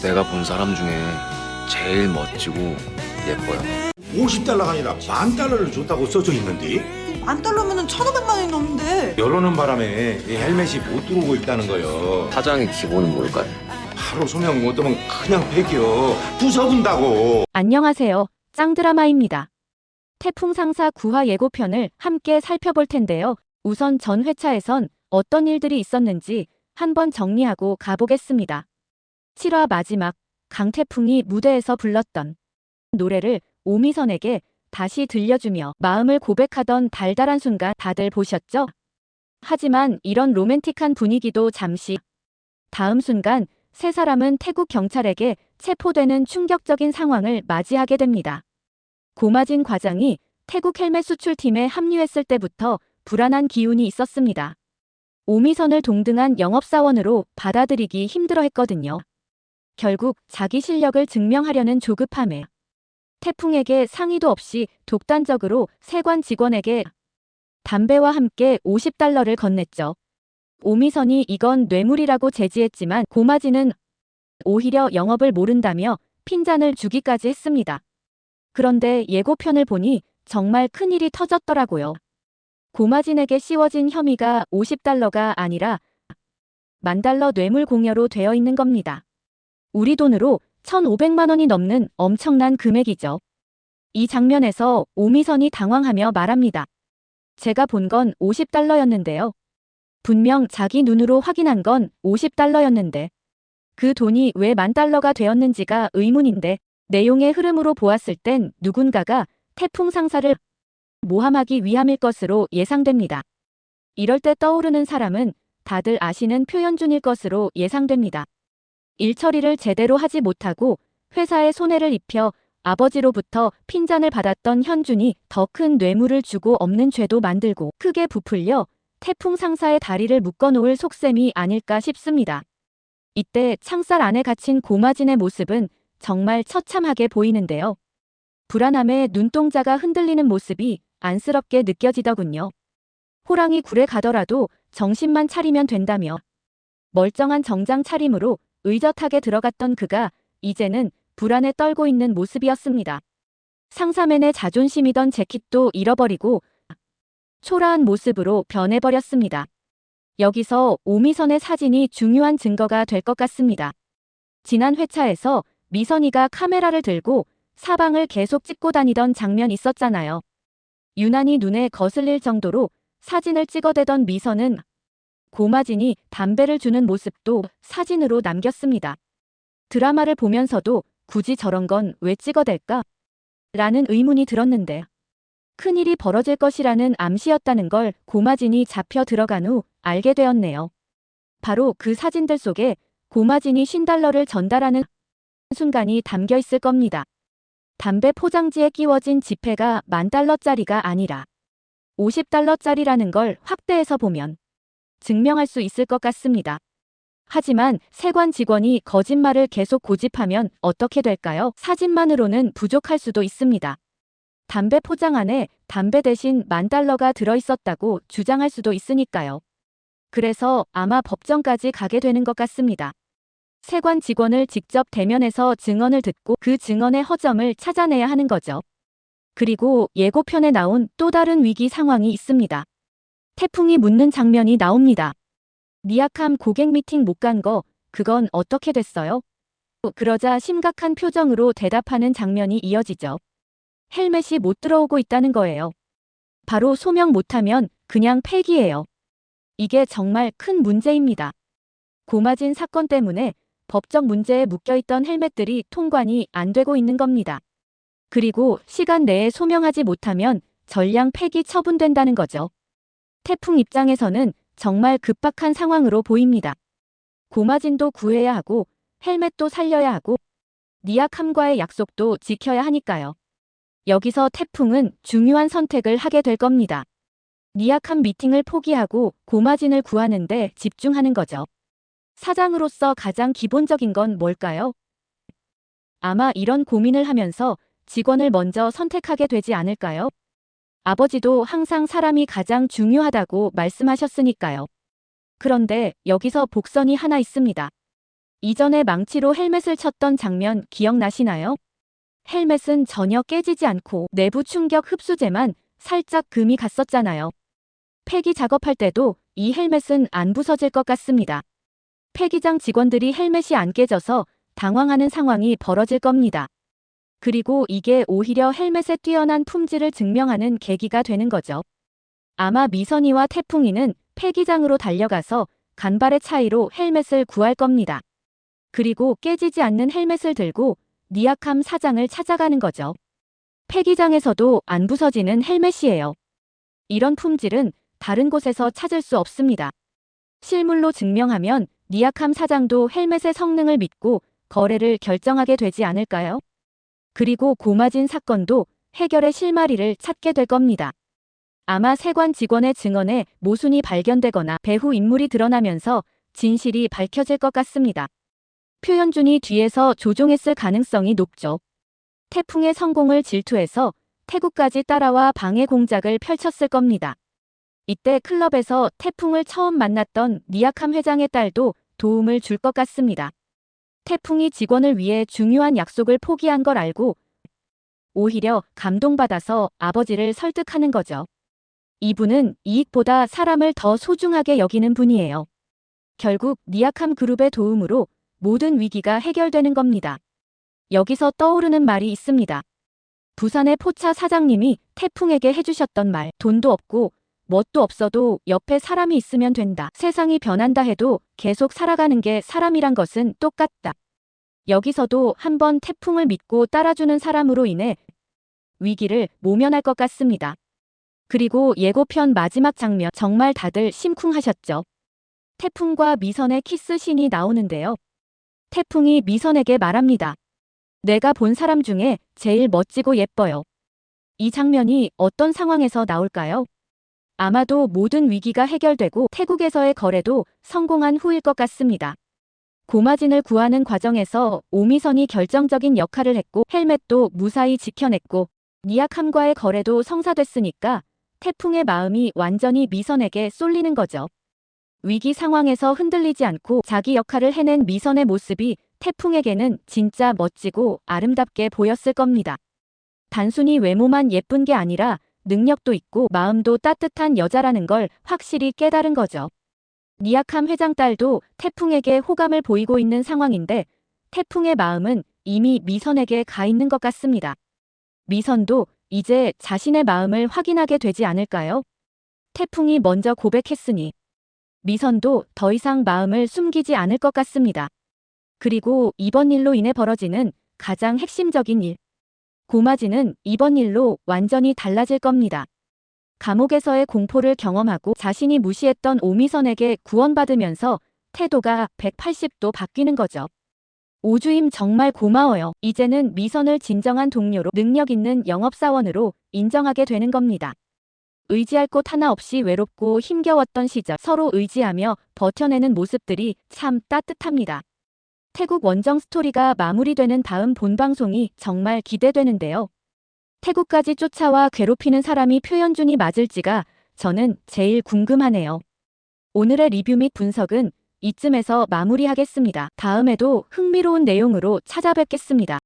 내가 본 사람 중에 제일 멋지고 예뻐요. 50달러가 아니라 만 달러를 줬다고 써져 있는데 10,000달러면은 1,500만 원이 넘는데. 여러는 바람에 이 헬멧이 못 들어오고 있다는 거요. 사장의 기본은 뭘까요? 바로 소명 못 들으면 그냥 폐기요. 부숴본다고. 안녕하세요. 짱드라마입니다. 태풍 상사 9화 예고편을 함께 살펴볼 텐데요. 우선 전 회차에선 어떤 일들이 있었는지 한번 정리하고 가보겠습니다. 7화 마지막 강태풍이 무대에서 불렀던 노래를 오미선에게 다시 들려주며 마음을 고백하던 달달한 순간 다들 보셨죠? 하지만 이런 로맨틱한 분위기도 잠시 다음 순간 세 사람은 태국 경찰에게 체포되는 충격적인 상황을 맞이하게 됩니다. 고마진 과장이 태국 헬멧 수출팀에 합류했을 때부터 불안한 기운이 있었습니다. 오미선을 동등한 영업사원으로 받아들이기 힘들어했거든요. 결국 자기 실력을 증명하려는 조급함에 태풍에게 상의도 없이 독단적으로 세관 직원에게 담배와 함께 50달러를 건넸죠. 오미선이 이건 뇌물이라고 제지했지만 고마지는 오히려 영업을 모른다며 핀잔을 주기까지 했습니다. 그런데 예고편을 보니 정말 큰일이 터졌더라고요. 고마진에게 씌워진 혐의가 50달러가 아니라 10,000달러 뇌물 공여로 되어 있는 겁니다. 우리 돈으로 1,500만 원이 넘는 엄청난 금액이죠. 이 장면에서 오미선이 당황하며 말합니다. 제가 본 건 50달러였는데요. 분명 자기 눈으로 확인한 건 50달러였는데 그 돈이 왜 10,000달러가 되었는지가 의문인데 내용의 흐름으로 보았을 땐 누군가가 태풍 상사를 모함하기 위함일 것으로 예상됩니다. 이럴 때 떠오르는 사람은 다들 아시는 표현준일 것으로 예상됩니다. 일 처리를 제대로 하지 못하고 회사에 손해를 입혀 아버지로부터 핀잔을 받았던 현준이 더 큰 뇌물을 주고 없는 죄도 만들고 크게 부풀려 태풍 상사의 다리를 묶어놓을 속셈이 아닐까 싶습니다. 이때 창살 안에 갇힌 고마진의 모습은 정말 처참하게 보이는데요. 불안함에 눈동자가 흔들리는 모습이 안쓰럽게 느껴지더군요. 호랑이 굴에 가더라도 정신만 차리면 된다며 멀쩡한 정장 차림으로 의젓하게 들어갔던 그가 이제는 불안에 떨고 있는 모습이었습니다. 상사맨의 자존심이던 재킷도 잃어버리고 초라한 모습으로 변해버렸습니다. 여기서 오미선의 사진이 중요한 증거가 될 것 같습니다. 지난 회차에서 미선이가 카메라를 들고 사방을 계속 찍고 다니던 장면 있었잖아요. 유난히 눈에 거슬릴 정도로 사진을 찍어대던 미선은 고마진이 담배를 주는 모습도 사진으로 남겼습니다. 드라마를 보면서도 굳이 저런 건 왜 찍어댈까? 라는 의문이 들었는데 큰일이 벌어질 것이라는 암시였다는 걸 고마진이 잡혀 들어간 후 알게 되었네요. 바로 그 사진들 속에 고마진이 50달러를 전달하는 순간이 담겨 있을 겁니다. 담배 포장지에 끼워진 지폐가 10,000달러짜리가 아니라 50달러짜리라는 걸 확대해서 보면 증명할 수 있을 것 같습니다. 하지만 세관 직원이 거짓말을 계속 고집하면 어떻게 될까요? 사진만으로는 부족할 수도 있습니다. 담배 포장 안에 담배 대신 10,000달러가 들어있었다고 주장할 수도 있으니까요. 그래서 아마 법정까지 가게 되는 것 같습니다. 세관 직원을 직접 대면해서 증언을 듣고 그 증언의 허점을 찾아내야 하는 거죠. 그리고 예고편에 나온 또 다른 위기 상황이 있습니다. 태풍이 묻는 장면이 나옵니다. 니아캄 고객 미팅 못 간 거 그건 어떻게 됐어요? 그러자 심각한 표정으로 대답하는 장면이 이어지죠. 헬멧이 못 들어오고 있다는 거예요. 바로 소명 못하면 그냥 폐기예요. 이게 정말 큰 문제입니다. 고마진 사건 때문에 법적 문제에 묶여있던 헬멧들이 통관이 안 되고 있는 겁니다. 그리고 시간 내에 소명하지 못하면 전량 폐기 처분된다는 거죠. 태풍 입장에서는 정말 급박한 상황으로 보입니다. 고마진도 구해야 하고 헬멧도 살려야 하고 니아캄과의 약속도 지켜야 하니까요. 여기서 태풍은 중요한 선택을 하게 될 겁니다. 니아캄 미팅을 포기하고 고마진을 구하는 데 집중하는 거죠. 사장으로서 가장 기본적인 건 뭘까요? 아마 이런 고민을 하면서 직원을 먼저 선택하게 되지 않을까요? 아버지도 항상 사람이 가장 중요하다고 말씀하셨으니까요. 그런데 여기서 복선이 하나 있습니다. 이전에 망치로 헬멧을 쳤던 장면 기억나시나요? 헬멧은 전혀 깨지지 않고 내부 충격 흡수제만 살짝 금이 갔었잖아요. 폐기 작업할 때도 이 헬멧은 안 부서질 것 같습니다. 폐기장 직원들이 헬멧이 안 깨져서 당황하는 상황이 벌어질 겁니다. 그리고 이게 오히려 헬멧의 뛰어난 품질을 증명하는 계기가 되는 거죠. 아마 미선이와 태풍이는 폐기장으로 달려가서 간발의 차이로 헬멧을 구할 겁니다. 그리고 깨지지 않는 헬멧을 들고 니아캄 사장을 찾아가는 거죠. 폐기장에서도 안 부서지는 헬멧이에요. 이런 품질은 다른 곳에서 찾을 수 없습니다. 실물로 증명하면 니아캄 사장도 헬멧의 성능을 믿고 거래를 결정하게 되지 않을까요? 그리고 고마진 사건도 해결의 실마리를 찾게 될 겁니다. 아마 세관 직원의 증언에 모순이 발견되거나 배후 인물이 드러나면서 진실이 밝혀질 것 같습니다. 표현준이 뒤에서 조종했을 가능성이 높죠. 태풍의 성공을 질투해서 태국까지 따라와 방해 공작을 펼쳤을 겁니다. 이때 클럽에서 태풍을 처음 만났던 니아캄 회장의 딸도 도움을 줄 것 같습니다. 태풍이 직원을 위해 중요한 약속을 포기한 걸 알고 오히려 감동받아서 아버지를 설득하는 거죠. 이분은 이익보다 사람을 더 소중하게 여기는 분이에요. 결국 니아캄 그룹의 도움으로 모든 위기가 해결되는 겁니다. 여기서 떠오르는 말이 있습니다. 부산의 포차 사장님이 태풍에게 해주셨던 말, 돈도 없고 뭣도 없어도 옆에 사람이 있으면 된다. 세상이 변한다 해도 계속 살아가는 게 사람이란 것은 똑같다. 여기서도 한번 태풍을 믿고 따라주는 사람으로 인해 위기를 모면할 것 같습니다. 그리고 예고편 마지막 장면 정말 다들 심쿵하셨죠. 태풍과 미선의 키스신이 나오는데요. 태풍이 미선에게 말합니다. 내가 본 사람 중에 제일 멋지고 예뻐요. 이 장면이 어떤 상황에서 나올까요? 아마도 모든 위기가 해결되고 태국에서의 거래도 성공한 후일 것 같습니다. 고마진을 구하는 과정에서 오미선이 결정적인 역할을 했고 헬멧도 무사히 지켜냈고 니아캄과의 거래도 성사됐으니까 태풍의 마음이 완전히 미선에게 쏠리는 거죠. 위기 상황에서 흔들리지 않고 자기 역할을 해낸 미선의 모습이 태풍에게는 진짜 멋지고 아름답게 보였을 겁니다. 단순히 외모만 예쁜 게 아니라 능력도 있고 마음도 따뜻한 여자라는 걸 확실히 깨달은 거죠. 니아캄 회장 딸도 태풍에게 호감을 보이고 있는 상황인데 태풍의 마음은 이미 미선에게 가 있는 것 같습니다. 미선도 이제 자신의 마음을 확인하게 되지 않을까요? 태풍이 먼저 고백했으니 미선도 더 이상 마음을 숨기지 않을 것 같습니다. 그리고 이번 일로 인해 벌어지는 가장 핵심적인 일. 고마지는 이번 일로 완전히 달라질 겁니다. 감옥에서의 공포를 경험하고 자신이 무시했던 오미선에게 구원받으면서 태도가 180도 바뀌는 거죠. 오주임 정말 고마워요. 이제는 미선을 진정한 동료로 능력 있는 영업사원으로 인정하게 되는 겁니다. 의지할 곳 하나 없이 외롭고 힘겨웠던 시절 서로 의지하며 버텨내는 모습들이 참 따뜻합니다. 태국 원정 스토리가 마무리되는 다음 본방송이 정말 기대되는데요. 태국까지 쫓아와 괴롭히는 사람이 표현준이 맞을지가 저는 제일 궁금하네요. 오늘의 리뷰 및 분석은 이쯤에서 마무리하겠습니다. 다음에도 흥미로운 내용으로 찾아뵙겠습니다.